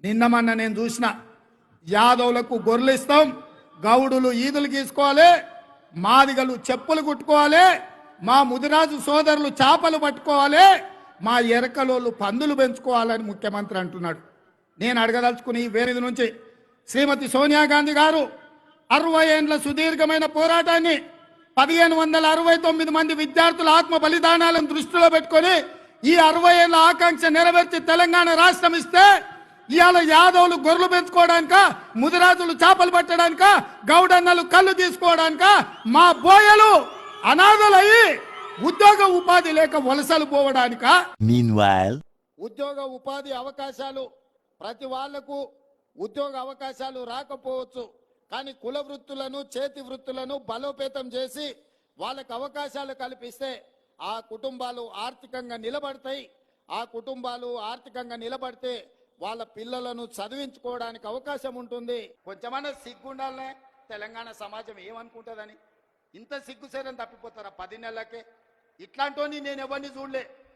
నిన్న మొన్న నేను చూసిన యాదవులకు గొర్రెలు ఇస్తాం, గౌడులు ఈదులు గీసుకోవాలి, మాదిగలు చెప్పులు కుట్టుకోవాలి, మా ముదిరాజు సోదరులు చేపలు పట్టుకోవాలి, మా ఎరకలోళ్ళు పందులు పెంచుకోవాలని ముఖ్యమంత్రి అంటున్నాడు. నేను అడగదలుచుకుని వేరేది నుంచి శ్రీమతి సోనియా గాంధీ గారు 60 ఏండ్ల సుదీర్ఘమైన పోరాటాన్ని 1569 మంది విద్యార్థుల ఆత్మ బలిదానాలను దృష్టిలో పెట్టుకొని ఈ 60 ఏళ్ల ఆకాంక్ష నెరవేర్చి తెలంగాణ రాష్ట్రం ఇస్తే ఇవాళ యాదవులు గొర్రెలు పెంచుకోవడానిక, ముదిరాజులు చేపలు పట్టడానిక, గౌడన్నలు కళ్ళు తీసుకోవడానిక, మా బోయలు అనాథలయ్యి ఉద్యోగ ఉపాధి లేక వలసలు పోవడానిక. ఉద్యోగ ఉపాధి అవకాశాలు ప్రతి వాళ్లకు ఉద్యోగ అవకాశాలు రాకపోవచ్చు, కానీ కుల వృత్తులను చేతి వృత్తులను బలోపేతం చేసి వాళ్ళకు అవకాశాలు కల్పిస్తే ఆ కుటుంబాలు ఆర్థికంగా నిలబడతాయి. ఆ కుటుంబాలు ఆర్థికంగా నిలబడితే వాళ్ళ పిల్లలను చదివించుకోవడానికి అవకాశం ఉంటుంది. కొంచెమన్నా సిగ్గుండాలనే తెలంగాణ సమాజం ఏమనుకుంటుందని ఇంత సిగ్గుసేరని తప్పిపోతారా 10 నెలలకే? ఇట్లాంటి నేను ఎవరిని చూడలే.